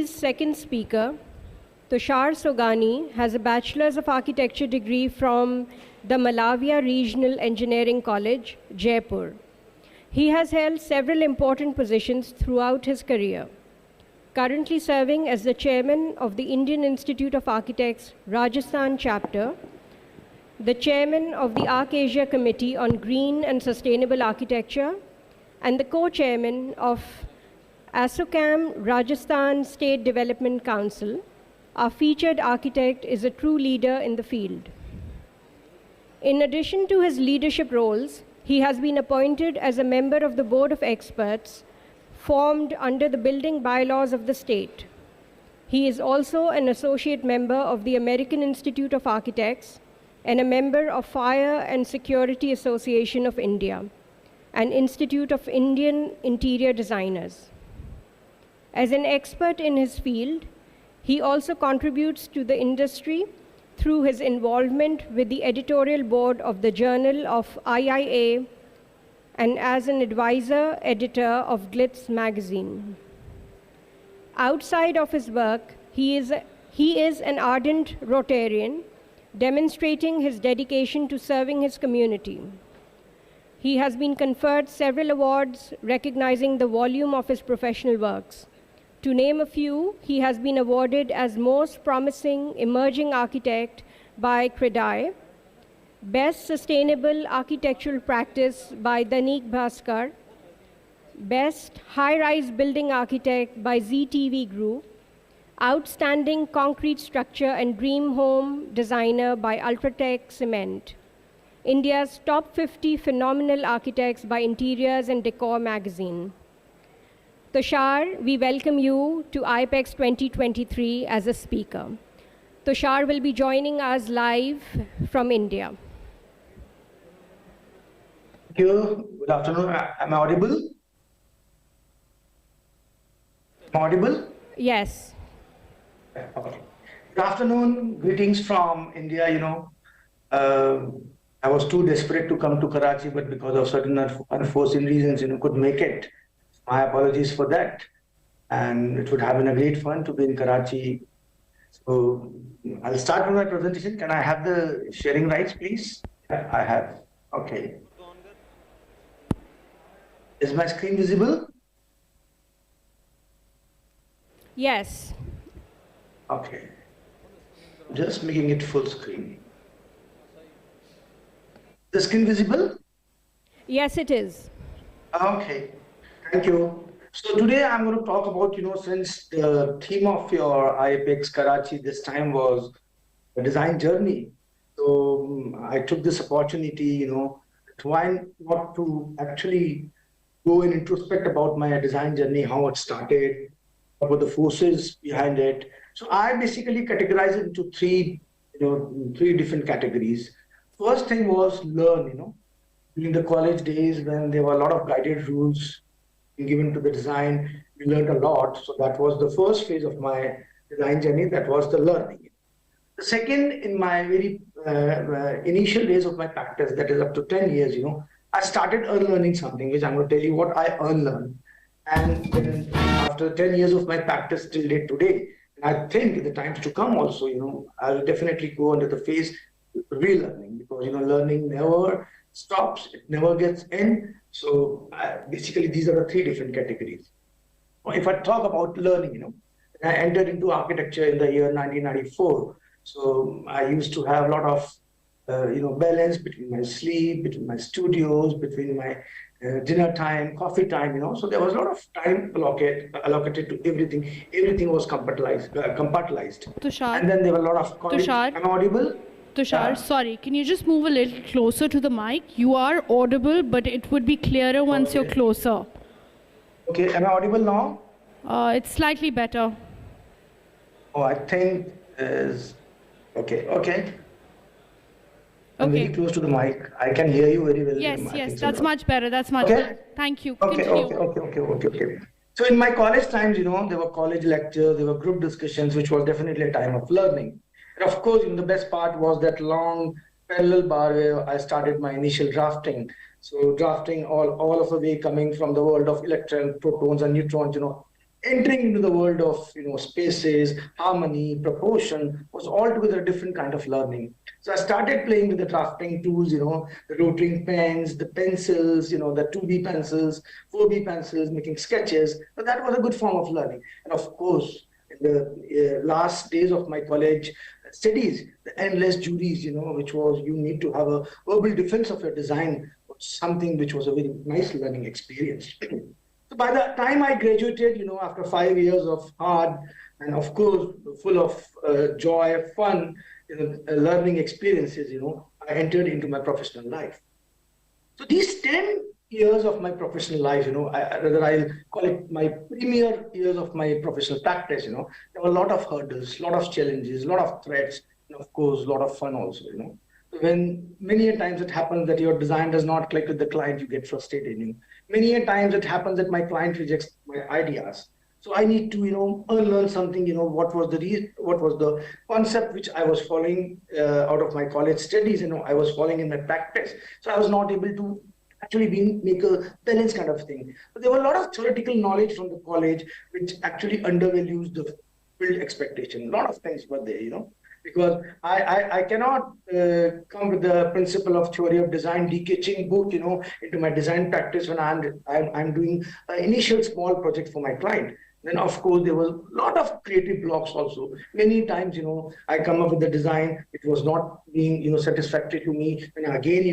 Karachi's second speaker, Tushar Sogani, has a Bachelor of Architecture degree from the Malaviya Regional Engineering College, Jaipur. He has held several important positions throughout his career, currently serving as the chairman of the Indian Institute of Architects, Rajasthan chapter, the chairman of the Arcasia Committee on Green and Sustainable Architecture, and the co-chairman of ASSOCHAM, Rajasthan State Development Council. Our featured architect is a true leader in the field. In addition to his leadership roles, he has been appointed as a member of the Board of Experts formed under the building bylaws of the state. He is also an associate member of the American Institute of Architects and a member of Fire and Security Association of India, an Institute of Indian Interior Designers. As an expert in his field, he also contributes to the industry through his involvement with the editorial board of the Journal of IIA and as an advisor editor of Glitz Magazine. Outside of his work, he is an ardent Rotarian, demonstrating his dedication to serving his community. He has been conferred several awards recognizing the volume of his professional works. To name a few, he has been awarded as Most Promising Emerging Architect by CREDAI, Best Sustainable Architectural Practice by Danik Bhaskar, Best High-Rise Building Architect by ZTV Group, Outstanding Concrete Structure and Dream Home Designer by Ultratech Cement, India's Top 50 Phenomenal Architects by Interiors and Decor Magazine. Tushar, we welcome you to IAPEX 2023 as a speaker. Tushar will be joining us live from India. Thank you. Good afternoon. Am I audible? Am I audible? Yes. Okay. Good afternoon. Greetings from India. I was too desperate to come to Karachi, but because of certain unforeseen reasons, couldn't make it. My apologies for that. And it would have been a great fun to be in Karachi. So I'll start with my presentation. Can I have the sharing rights, please? Yeah, I have. Okay. Is my screen visible? Yes. Okay. Just making it full screen. The screen visible? Yes, it is. Okay. Thank you. So today I'm going to talk about, since the theme of your IAPEX Karachi this time was a design journey. So I took this opportunity, trying not to actually go and introspect about my design journey, how it started, what were the forces behind it. So I basically categorize it into three different categories. First thing was learn, during the college days when there were a lot of guided rules given to the design, we learned a lot. So that was the first phase of my design journey. That was the learning. The second, in my very initial days of my practice, that is up to 10 years, I started unlearning something, which I'm going to tell you what I unlearned. And then after 10 years of my practice till date today, I think in the times to come also, I'll definitely go under the phase relearning, because, learning never stops, it never gets in. So basically, these are the three different categories. If I talk about learning, I entered into architecture in the year 1994. So I used to have a lot of, balance between my sleep, between my studios, between my dinner time, coffee time, So there was a lot of time allocated to everything. Everything was compartmentalized. Tushar. And then there were a lot of college. Tushar. Am I audible? Tushar, sorry, can you just move a little closer to the mic? You are audible, but it would be clearer once you're closer. Okay, am I audible now? It's slightly better. Oh, I think is okay. I'm very close to the mic. I can hear you very well. Yes, that's much better. That's much better. Thank you. Okay. So in my college times, there were college lectures, there were group discussions, which was definitely a time of learning. And of course, the best part was that long parallel bar where I started my initial drafting. So drafting all of the way coming from the world of electrons, protons, and neutrons, entering into the world of spaces, harmony, proportion was altogether a different kind of learning. So I started playing with the drafting tools, the rotary pens, the pencils, the 2B pencils, 4B pencils, making sketches. So that was a good form of learning. And of course, in the last days of my college studies, the endless juries, which was you need to have a verbal defense of your design, was something which was a very nice learning experience. So by the time I graduated, after 5 years of hard and of course full of joy, fun, learning experiences, I entered into my professional life. So these 10 years of my professional life, whether I'll call it my premier years of my professional practice, there were a lot of hurdles, a lot of challenges, a lot of threats, and of course, a lot of fun also, When many a times it happens that your design does not click with the client, you get frustrated. Many a times it happens that my client rejects my ideas. So I need to, unlearn something, what was the concept which I was following out of my college studies, I was following in my practice. So I was not able to actually make a balance kind of thing. But there were a lot of theoretical knowledge from the college which actually undervalues the field expectation. A lot of things were there, because I cannot come with the principle of theory of design, decaying book, into my design practice when I'm doing initial small project for my client. Then of course there was a lot of creative blocks also. Many times, I come up with the design, it was not being, satisfactory to me. And again,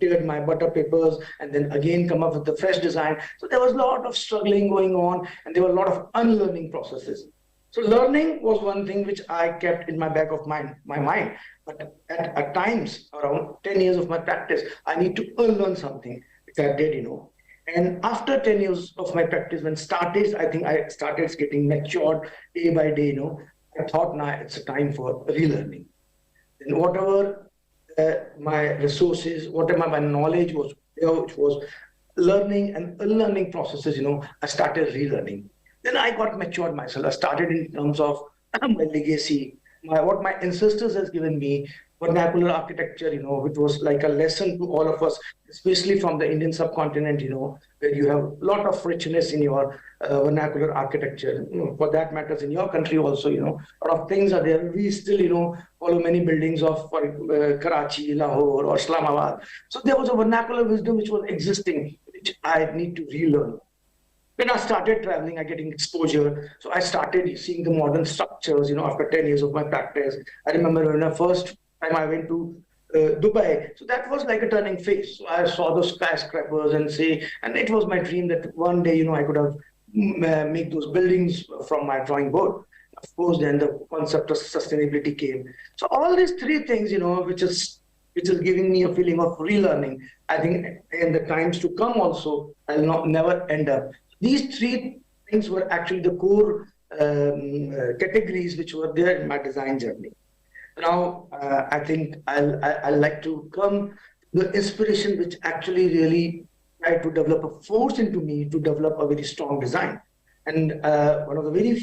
teared my butter papers and then again come up with the fresh design. So there was a lot of struggling going on and there were a lot of unlearning processes. So learning was one thing which I kept in my back of my mind. But at times, around 10 years of my practice, I need to unlearn something, which I did, And after 10 years of my practice, when I think I started getting matured day by day, I thought now it's a time for relearning. Then whatever my resources, whatever my knowledge was, which was learning and unlearning processes, I started relearning. Then I got matured myself. I started in terms of my legacy, what my ancestors has given me, vernacular architecture, which was like a lesson to all of us, especially from the Indian subcontinent, where you have a lot of richness in your vernacular architecture. For that matters in your country also, a lot of things are there. We still, follow many buildings of Karachi, Lahore, or Islamabad. So there was a vernacular wisdom which was existing, which I need to relearn. When I started traveling, I getting exposure. So I started seeing the modern structures, after 10 years of my practice. I remember when I first time I went to Dubai. So that was like a turning phase. So I saw those skyscrapers and it was my dream that one day, I could have make those buildings from my drawing board. Of course, then the concept of sustainability came. So all these three things, which is giving me a feeling of relearning. I think in the times to come also, I'll never end up. These three things were actually the core categories which were there in my design journey. Now, I think I'll like to come to the inspiration which actually really tried to develop a force into me to develop a very strong design. And one of the very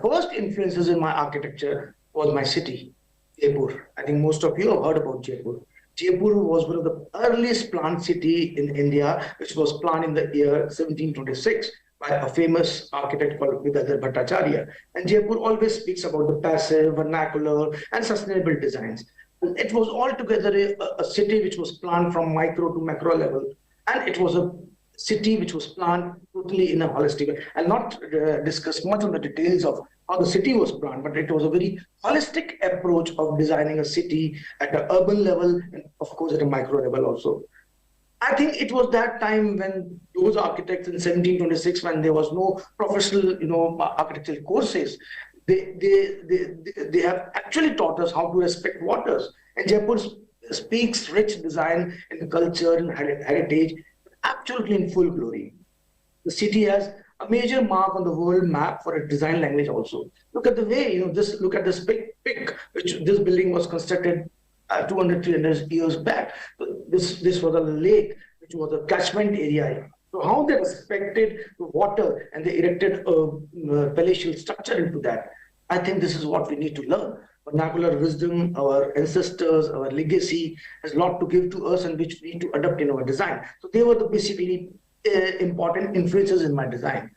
first influences in my architecture was my city, Jaipur. I think most of you have heard about Jaipur. Jaipur was one of the earliest planned city in India, which was planned in the year 1726 by a famous architect called Vidadhar Bhattacharya. And Jaipur always speaks about the passive, vernacular, and sustainable designs. And it was altogether a city which was planned from micro to macro level. And it was a city which was planned totally in a holistic way. I'll not discuss much on the details of how the city was planned, but it was a very holistic approach of designing a city at an urban level and of course at a micro level also. I think it was that time when those architects in 1726, when there was no professional, architectural courses, they have actually taught us how to respect waters. And Jaipur speaks rich design and culture and heritage, absolutely in full glory. The city has a major mark on the world map for a design language also. Look at the way, look at this big pic, which this building was constructed 200, 300 years back. This was a lake, which was a catchment area. So how they respected the water and they erected a palatial structure into that. I think this is what we need to learn. Vernacular wisdom, our ancestors, our legacy has a lot to give to us and which we need to adopt in our design. So they were the basically important influences in my design.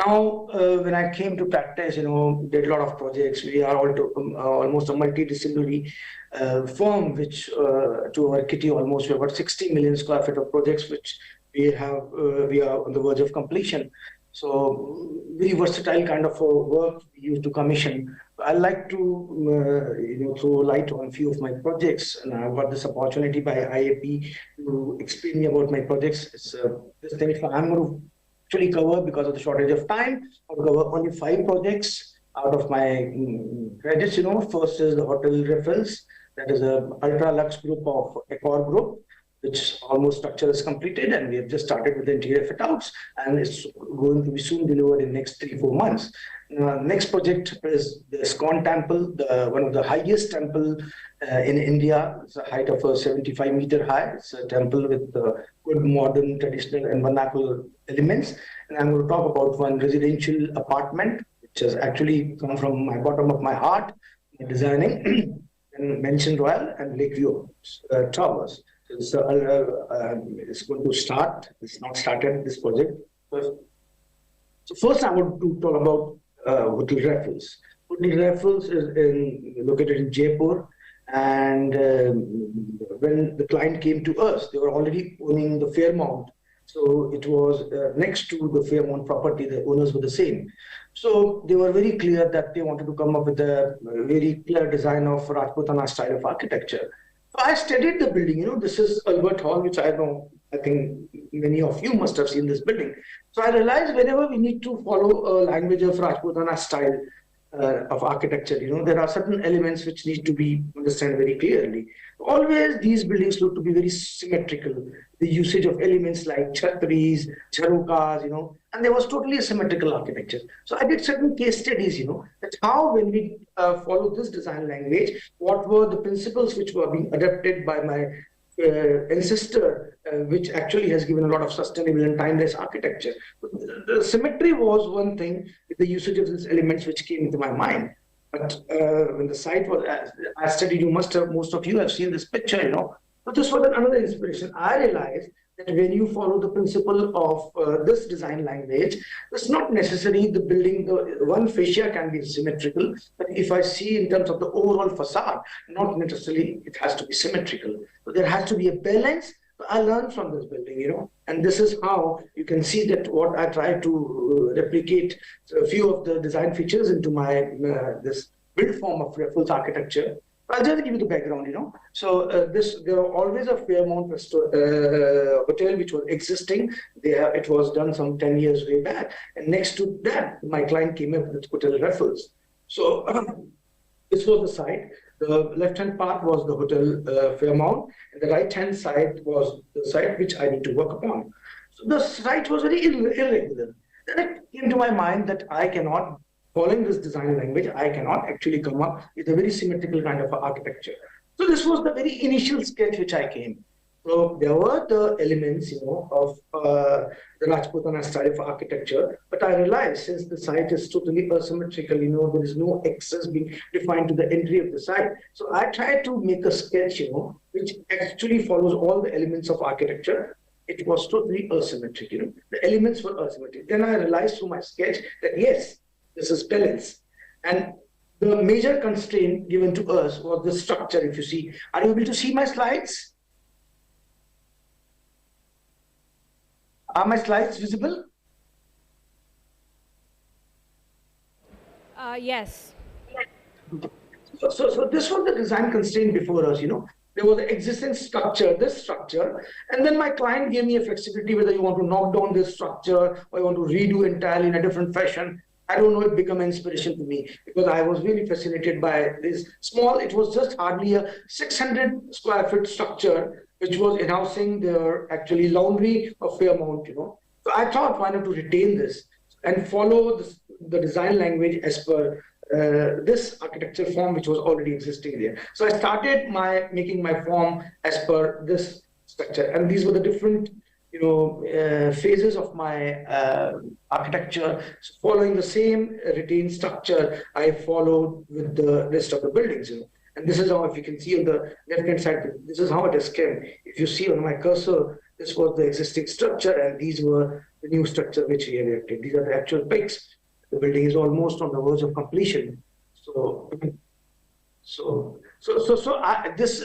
Now, when I came to practice, did a lot of projects. We are almost a multidisciplinary firm, which to our kitty almost we have about 60 million square feet of projects, which we are on the verge of completion. So very versatile kind of work we used to commission. I like to throw light on a few of my projects, and I got this opportunity by IAP to explain me about my projects. It's this thing. So I'm going to actually cover, because of the shortage of time, I'll cover only 5 projects out of my credits. First is the Hotel Raffles, that is a ultra lux group of Accor Group, which almost structure is completed, and we have just started with the interior fit outs, and it's going to be soon delivered in next 3-4 months. Next project is the ISKCON Temple, one of the highest temple in India. It's a height of 75 meter high. It's a temple with good modern, traditional, and vernacular elements. And I'm going to talk about one residential apartment, which has actually come from my bottom of my heart, designing and Mansion Royal and Lakeview Towers. So it's going to start. It's not started, this project. So first I want to talk about Hotel Raffles. Hotel Raffles is located in Jaipur, and when the client came to us, they were already owning the Fairmount. So it was next to the Fairmount property, the owners were the same. So they were very clear that they wanted to come up with a very clear design of Rajputana style of architecture. So I studied the building. This is Albert Hall, which I know, I think many of you must have seen this building. So I realized whenever we need to follow a language of Rajputana style of architecture, there are certain elements which need to be understood very clearly. Always these buildings look to be very symmetrical. The usage of elements like chhatris, jharokas, and there was totally a symmetrical architecture. So I did certain case studies, that's how when we follow this design language, what were the principles which were being adapted by my ancestor, which actually has given a lot of sustainable and timeless architecture. The symmetry was one thing, with the usage of these elements which came into my mind. But when the site was, I studied, most of you have seen this picture, But this was another inspiration. I realized that when you follow the principle of this design language, it's not necessary the building, one fascia can be symmetrical, but if I see in terms of the overall facade, not necessarily it has to be symmetrical. So there has to be a balance. I learned from this building, and this is how you can see that what I try to replicate a few of the design features into my this built form of Raffles architecture. I'll just give you the background, So there was always a Fairmount hotel which was existing. It was done some 10 years way back. And next to that, my client came up with Hotel Raffles. So this was the site. The left-hand part was the Hotel Fairmount, and the right-hand side was the site which I need to work upon. So the site was very irregular. Then it came to my mind that I cannot, following this design language, I cannot actually come up with a very symmetrical kind of architecture. So this was the very initial sketch which I came. So there were the elements, of the Rajputana style of architecture, but I realized since the site is totally asymmetrical, there is no access being defined to the entry of the site. So I tried to make a sketch, which actually follows all the elements of architecture. It was totally asymmetric, the elements were asymmetric. Then I realized through my sketch that yes, this is balance. And the major constraint given to us was the structure. If you see, are you able to see my slides? Are my slides visible? Yes. So this was the design constraint before us, There was an existing structure, this structure, and then my client gave me a flexibility whether you want to knock down this structure or you want to redo entirely in a different fashion. I don't know, it became an inspiration to me because I was really fascinated by this small, it was just hardly a 600 square foot structure, which was in-housing their actually laundry of Fairmount, So I thought, why not to retain this and follow the design language as per this architecture form, which was already existing there. So I started making my form as per this structure. And these were the different phases of my architecture. So following the same retained structure, I followed with the rest of the buildings, And this is how, if you can see on the left-hand side, this is how it is came. If you see on my cursor, this was the existing structure, and these were the new structure which we erected. These are the actual pics. The building is almost on the verge of completion. This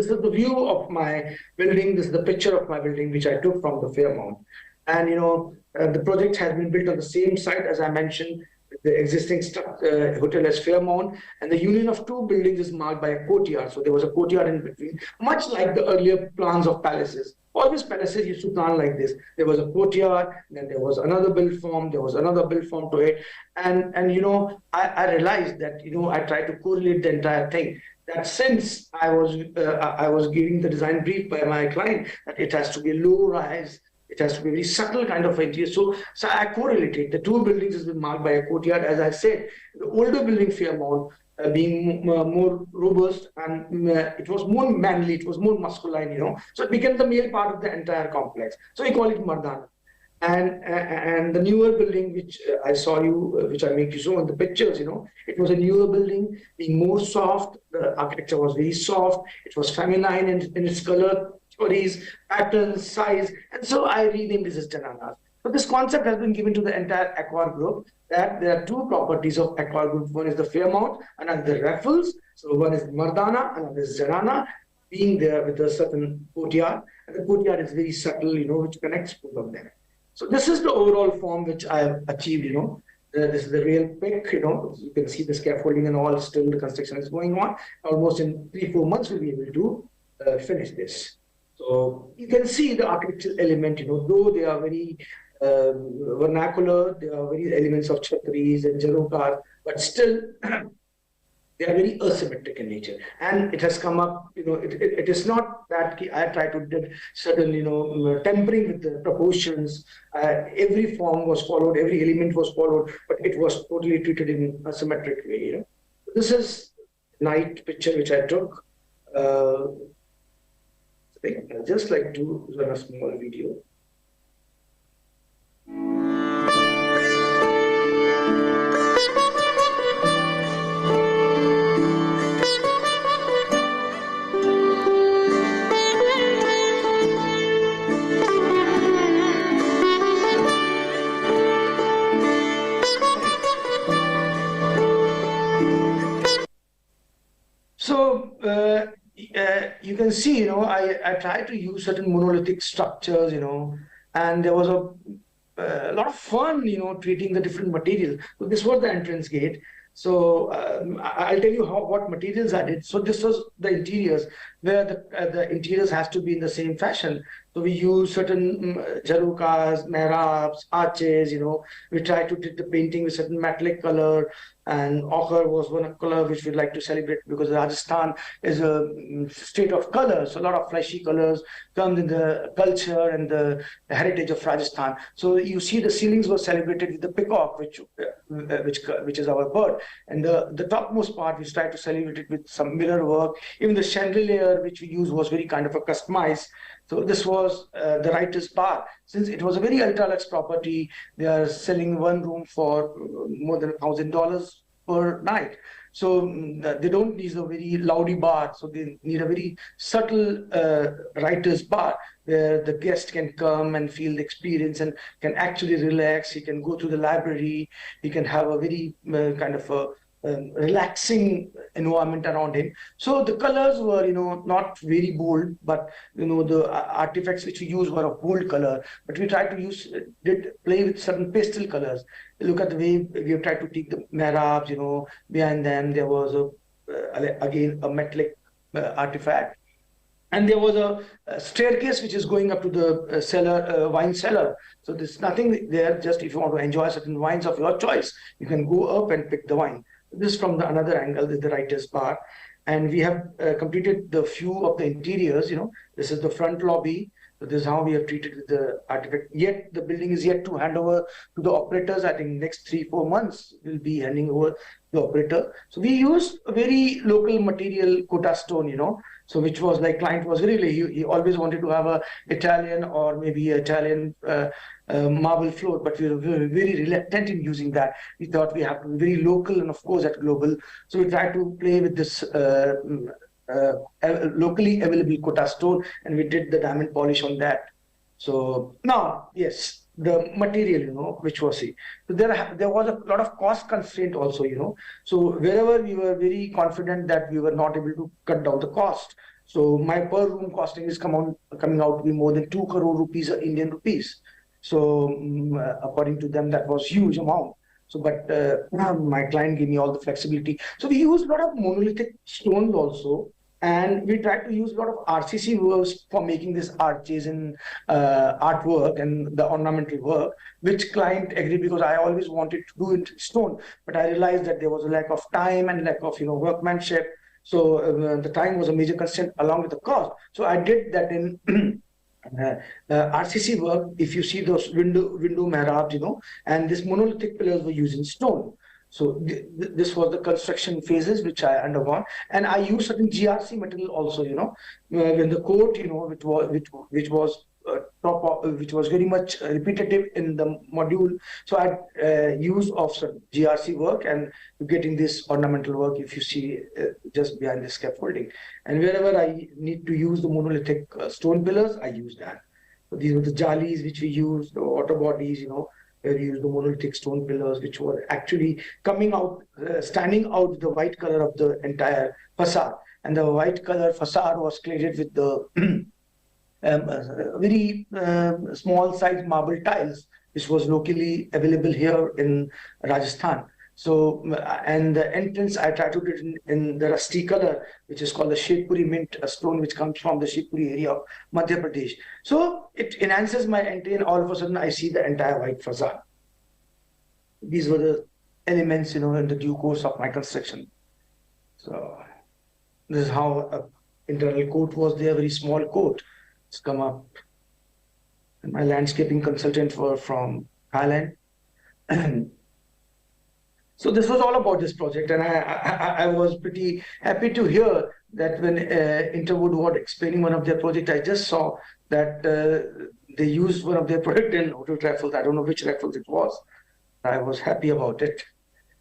is the view of my building. This is the picture of my building which I took from the Fairmount, and the project has been built on the same site as I mentioned. The existing hotel as Fairmount, and the union of two buildings is marked by a courtyard. So there was a courtyard in between, much like the earlier plans of palaces. Always palaces used to plan like this. There was a courtyard, then there was another build form, there was another build form to it. And I realized that, I tried to correlate the entire thing. That since I was giving the design brief by my client, that it has to be low rise, it has to be a very subtle kind of interior. So I correlated. The two buildings has been marked by a courtyard. As I said, the older building Fairmount being more robust, and it was more manly, it was more masculine, So it became the male part of the entire complex. So we call it Mardana. And the newer building, which I saw you, which I make you show in the pictures, it was a newer building, being more soft. The architecture was very soft. It was feminine in its color, stories, patterns, size. And so I renamed this as Janana. So this concept has been given to the entire Accor group, that there are two properties of Accor group. One is the Fairmount, another the Raffles. So one is Mardana, another is Janana, being there with a certain courtyard. And the courtyard is very subtle, which connects both of them. So this is the overall form which I have achieved, This is the real pic, You can see the scaffolding and all, still the construction is going on. Almost in 3-4 months we'll be able to finish this. So you can see the architectural element, though they are very vernacular, there are very elements of chhatris and jarokas, but still they are very asymmetric in nature. And it has come up, it is not that I try to do certain, tempering with the proportions. Every form was followed, every element was followed, but it was totally treated in a symmetric way. This is night picture which I took. I'd just like to run a small video. So you can see, I tried to use certain monolithic structures, and there was a lot of fun, treating the different materials. So this was the entrance gate. So I'll tell you what materials I did. So this was the interiors, where the interiors has to be in the same fashion. So we use certain jarukas, mehrabs, arches, we try to do the painting with certain metallic color, and ochre was one color which we'd like to celebrate, because Rajasthan is a state of colors. So a lot of flashy colors comes in the culture and the heritage of Rajasthan. So you see the ceilings were celebrated with the peacock, which is our bird. And the topmost part, we tried to celebrate it with some mirror work. Even the chandelier which we used was very kind of a customized. So this was the writer's bar. Since it was a very ultra-lux property, they are selling one room for more than $1,000 per night. So they don't need a very loudy bar. So they need a very subtle writer's bar, where the guest can come and feel the experience and can actually relax. He can go to the library. He can have a very kind of a relaxing environment around him. So the colors were, not very bold, but the artifacts which we used were of bold color. But we tried to play with certain pastel colors. Look at the way we have tried to take the mehrabs. Behind them there was again a metallic artifact. And there was a staircase which is going up to the cellar, wine cellar. So there's nothing there. Just if you want to enjoy certain wines of your choice, you can go up and pick the wine. This from the another angle, this is the writer's bar. And we have completed the few of the interiors. This is the front lobby. So this is how we have treated with the artifact. Yet the building is yet to hand over to the operators. I think next 3-4 months we'll be handing over the operator. So we used a very local material, Kota stone, So which was like client was really, he always wanted to have a Italian or maybe Italian marble floor, but we were very reluctant in using that. We thought we have to be very local and of course at global. So we tried to play with this locally available Kota stone, and we did the diamond polish on that. So now, yes, the material, which was see. So there was a lot of cost constraint also, So wherever we were very confident that we were not able to cut down the cost. So my per room costing is coming out to be more than 2 crore rupees, Indian rupees. So according to them, that was huge amount. So, but my client gave me all the flexibility. So we use a lot of monolithic stones also, and we try to use a lot of RCC works for making this arches and artwork and the ornamental work, which client agreed because I always wanted to do it in stone, but I realized that there was a lack of time and lack of workmanship. So the time was a major constraint along with the cost. So I did that in RCC work. If you see those window mihrabs, and this monolithic pillars were used in stone. So this was the construction phases which I undergone, and I used certain GRC material also. When the coat, which was which was very much repetitive in the module. So I use of some GRC work and getting this ornamental work. If you see just behind the scaffolding, and wherever I need to use the monolithic stone pillars, I use that. So these were the jalis which we used, the auto bodies, where we used the monolithic stone pillars, which were actually coming out, standing out the white color of the entire facade. And the white color facade was cladded with the very small size marble tiles, which was locally available here in Rajasthan. So, and the entrance, I tried to do it in the rusty color, which is called the Shivpuri mint, a stone which comes from the Shivpuri area of Madhya Pradesh. So it enhances my entry, and all of a sudden I see the entire white facade. These were the elements, in the due course of my construction. So this is how an internal court was there, very small court. It's come up. And my landscaping consultant were from Thailand. So this was all about this project, and I was pretty happy to hear that when Interwood was explaining one of their projects, I just saw that they used one of their product in hotel raffles. I don't know which raffles it was. I was happy about it.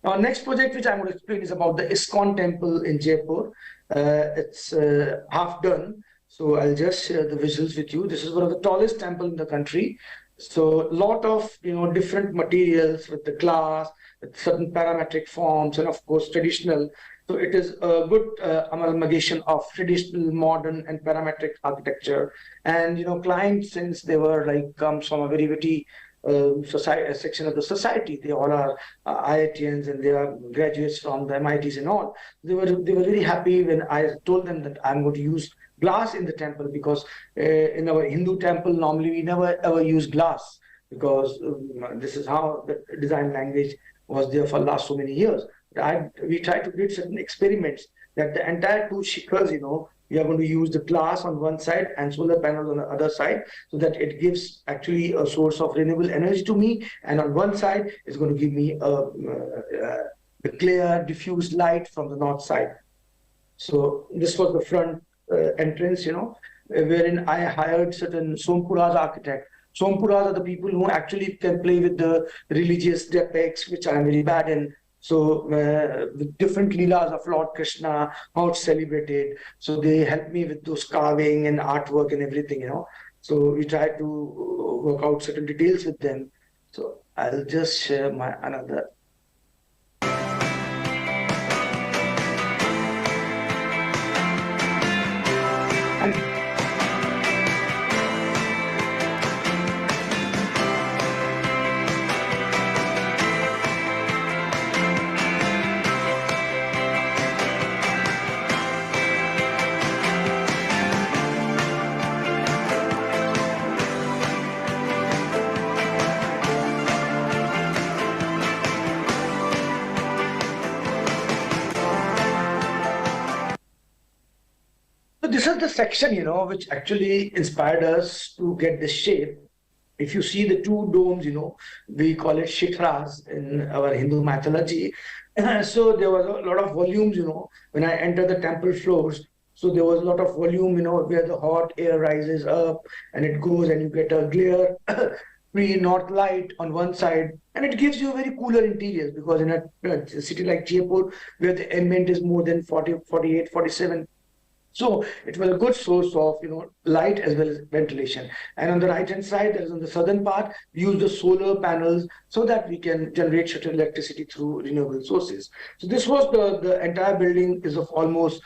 Now, next project which I'm going to explain is about the ISKCON temple in Jaipur. It's half done. So I'll just share the visuals with you. This is one of the tallest temples in the country. So a lot of different materials with the glass, with certain parametric forms, and of course traditional. So it is a good amalgamation of traditional, modern, and parametric architecture. And clients, since they were comes from a very society section of the society, they all are IITians and they are graduates from the MITs and all. They were very happy when I told them that I'm going to use glass in the temple, because in our Hindu temple normally we never ever use glass, because this is how the design language was there for last so many years. We tried to create certain experiments that the entire two shikhars, we are going to use the glass on one side and solar panels on the other side, so that it gives actually a source of renewable energy to me. And on one side, it's going to give me a clear, diffused light from the north side. So this was the front entrance, wherein I hired certain Sompuras architect. Sompuras are the people who actually can play with the religious depicts, which I'm very bad in. So with different leelas of Lord Krishna, how it's celebrated. So they help me with those carving and artwork and everything, So we try to work out certain details with them. So I'll just share my another. This is the section, which actually inspired us to get this shape. If you see the two domes, we call it shikras in our Hindu mythology. So there was a lot of volumes, when I entered the temple floors. So there was a lot of volume, where the hot air rises up and it goes and you get a glare free north light on one side. And it gives you a very cooler interiors, because in a city like Jaipur, where the ambient is more than 40, 48, 47, So it was a good source of, light as well as ventilation. And on the right hand side, that is on the southern part, we use the solar panels so that we can generate certain electricity through renewable sources. So this was the entire building is of almost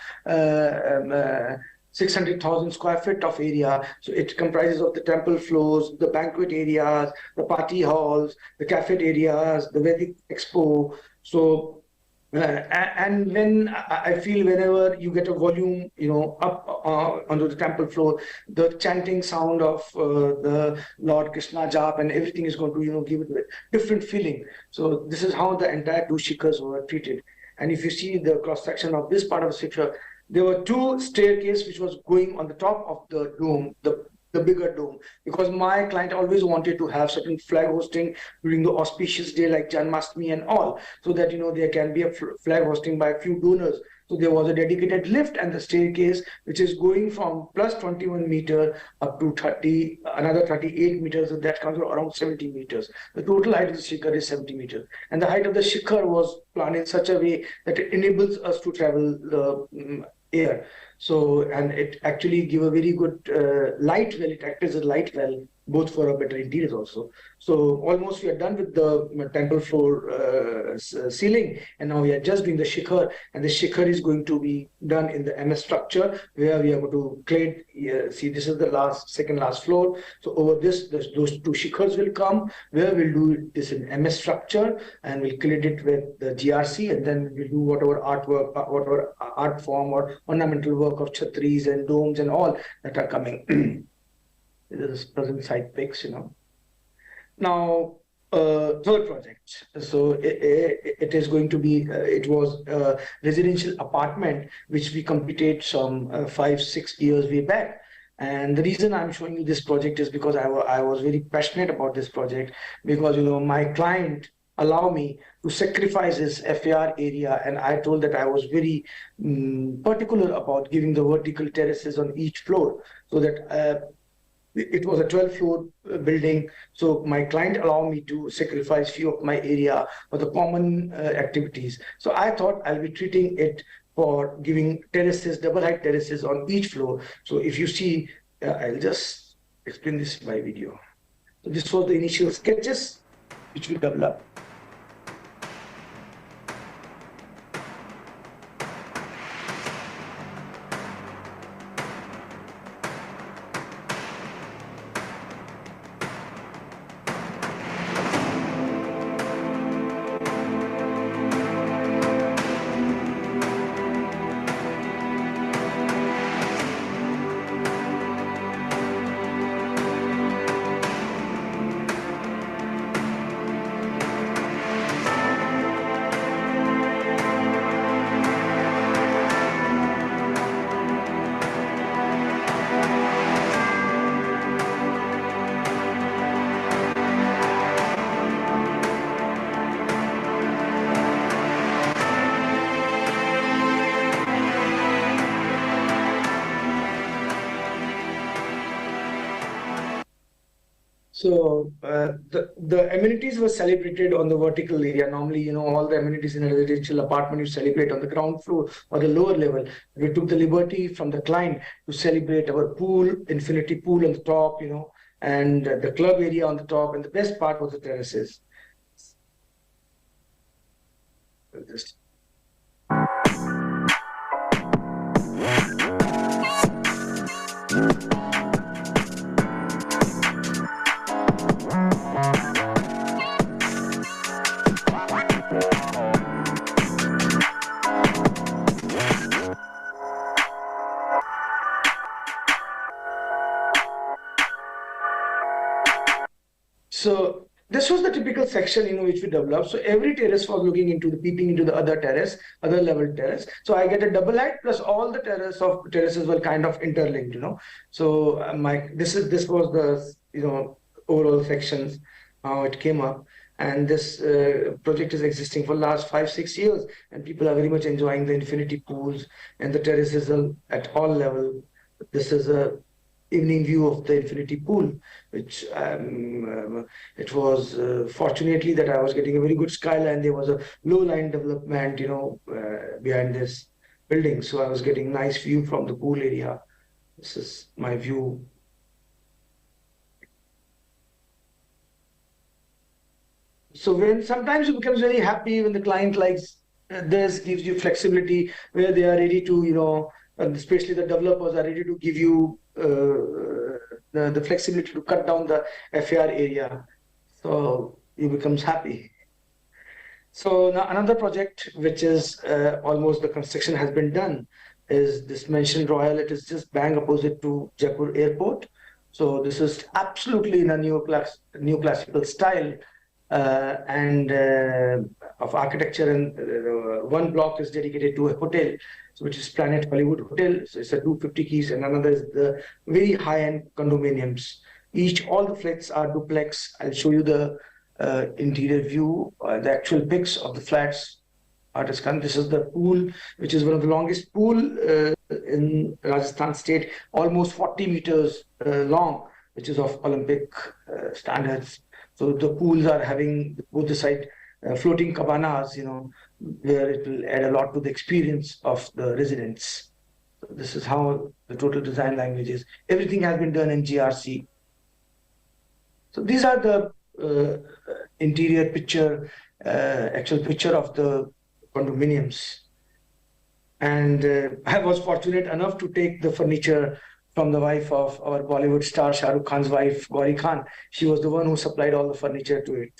600,000 square feet of area. So it comprises of the temple floors, the banquet areas, the party halls, the cafe areas, the Vedic Expo. So and when I feel whenever you get a volume, up onto the temple floor, the chanting sound of the Lord Krishna Jap and everything is going to, give it a different feeling. So this is how the entire two shikhars were treated. And if you see the cross section of this part of the shikhar, there were two staircases which was going on the top of the dome, the bigger dome, because my client always wanted to have certain flag hosting during the auspicious day like Janmashtami and all, so that there can be a flag hosting by a few donors. So there was a dedicated lift and the staircase which is going from plus 21 meter up to another 38 meters, so that comes to around 70 meters. The total height of the shikhar is 70 meters, and the height of the shikhar was planned in such a way that it enables us to travel the air. So, and it actually give a very good light well. It acts as a light well, both for a better interior also. So almost we are done with the temple floor ceiling, and now we are just doing the shikhar, and the shikhar is going to be done in the MS structure, where we are going to clad. See, this is the second last floor. So over this, those two shikhars will come, where we'll do this in MS structure, and we'll clad it with the GRC, and then we'll do whatever artwork, whatever art form or ornamental work of chhatris and domes and all that are coming. This is present site pics, Now, third project. So it is going to be, it was a residential apartment, which we completed some 5-6 years way back. And the reason I'm showing you this project is because I was very passionate about this project, because, my client allow me to sacrifice his FAR area, and I told that I was very particular about giving the vertical terraces on each floor, so that it was a 12-floor building. So my client allowed me to sacrifice few of my area for the common activities. So I thought I'll be treating it for giving terraces, double height terraces on each floor. So if you see, I'll just explain this by video. So this was the initial sketches which we developed. So the amenities were celebrated on the vertical area. Normally, all the amenities in a residential apartment you celebrate on the ground floor or the lower level. We took the liberty from the client to celebrate our pool, infinity pool on the top, and the club area on the top. And the best part was the terraces. Just So this was the typical section, which we developed. So every terrace was looking into peeping into the other terrace, other level terrace. So I get a double height plus all the terraces were kind of interlinked, So this was the overall sections how it came up, and this project is existing for last 5-6 years, and people are very much enjoying the infinity pools and the terraces at all level. This is a evening view of the infinity pool, which it was fortunately that I was getting a very good skyline. There was a low line development, behind this building. So I was getting nice view from the pool area. This is my view. So when sometimes you become very happy when the client likes this, gives you flexibility where they are ready to, you know, especially the developers are ready to give you the flexibility to cut down the FAR area. So you becomes happy. So now another project, which is almost the construction has been done, is this Mansion Royal. It is just bang opposite to Jaipur Airport. So this is absolutely in a neoclassical style of architecture, and one block is dedicated to a hotel, so which is Planet Hollywood Hotel. So it's a 250 keys, and another is the very high-end condominiums. All the flats are duplex. I'll show you the interior view, the actual pics of the flats. This is the pool, which is one of the longest pool in Rajasthan state, almost 40 meters long, which is of Olympic standards. So the pools are having both the side floating cabanas, you know, where it will add a lot to the experience of the residents. So this is how the total design language is. Everything has been done in GRC. So these are the interior picture, actual picture of the condominiums. And I was fortunate enough to take the furniture from the wife of our Bollywood star, Shah Rukh Khan's wife, Gauri Khan. She was the one who supplied all the furniture to it.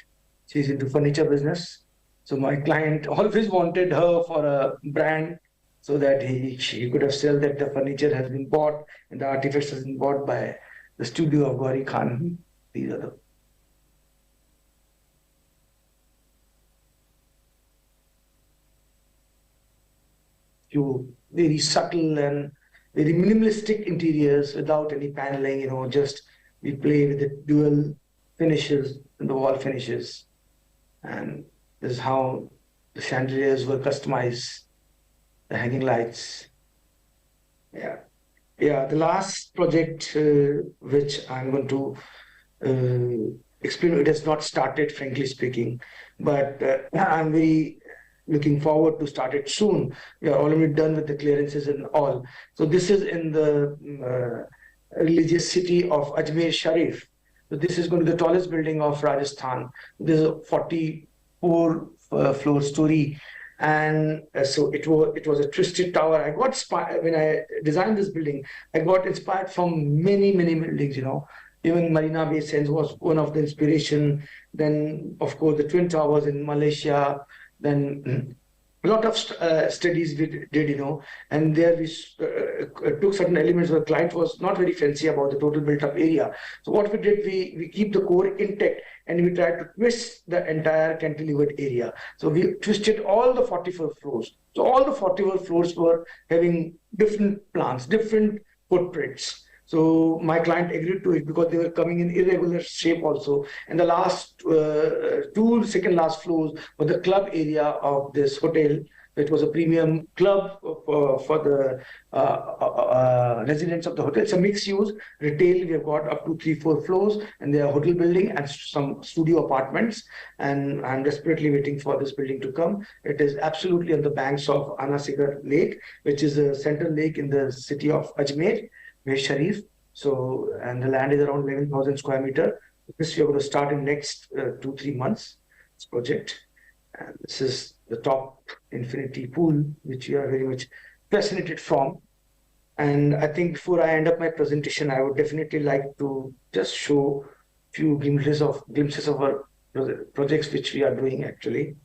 She's into furniture business. So my client always wanted her for a brand so that she could have said that the furniture has been bought and the artifacts has been bought by the studio of Gauri Khan. These are the few very subtle and very minimalistic interiors without any paneling, you know, just we play with the dual finishes and the wall finishes. And this is how the chandeliers were customized, the hanging lights. Yeah. The last project which I'm going to explain, it has not started, frankly speaking, but I'm very looking forward to start it soon. We are already done with the clearances and all. So this is in the religious city of Ajmer Sharif. So this is going to be the tallest building of Rajasthan. This is a 44 floor story. And so it was a twisted tower. I got inspired when I designed this building. I got inspired from many buildings, you know. Even Marina Bay Sands was one of the inspiration. Then, of course, the Twin Towers in Malaysia. Then a lot of studies we did, you know, and there we took certain elements where the client was not very fancy about the total built-up area. So what we did, we keep the core intact and we tried to twist the entire cantilevered area. So we twisted all the 44 floors. So all the 44 floors were having different plans, different footprints. So my client agreed to it because they were coming in irregular shape also. And the last second last floors were the club area of this hotel. It was a premium club for the residents of the hotel. It's a mixed use retail. We have got up to 3-4 floors, and they are hotel building and some studio apartments. And I'm desperately waiting for this building to come. It is absolutely on the banks of Anasigar Lake, which is a central lake in the city of Ajmer Sharif. So, and the land is around 11,000 square meter. This we are going to start in next 2-3 months, this project. And this is the top infinity pool, which we are very much fascinated from. And I think before I end up my presentation, I would definitely like to just show a few glimpses of our projects which we are doing actually.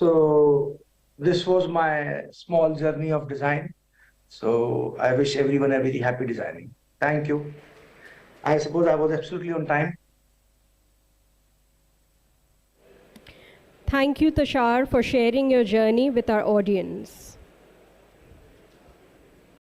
So this was my small journey of design. So I wish everyone a very happy designing. Thank you. I suppose I was absolutely on time. Thank you, Tushar, for sharing your journey with our audience.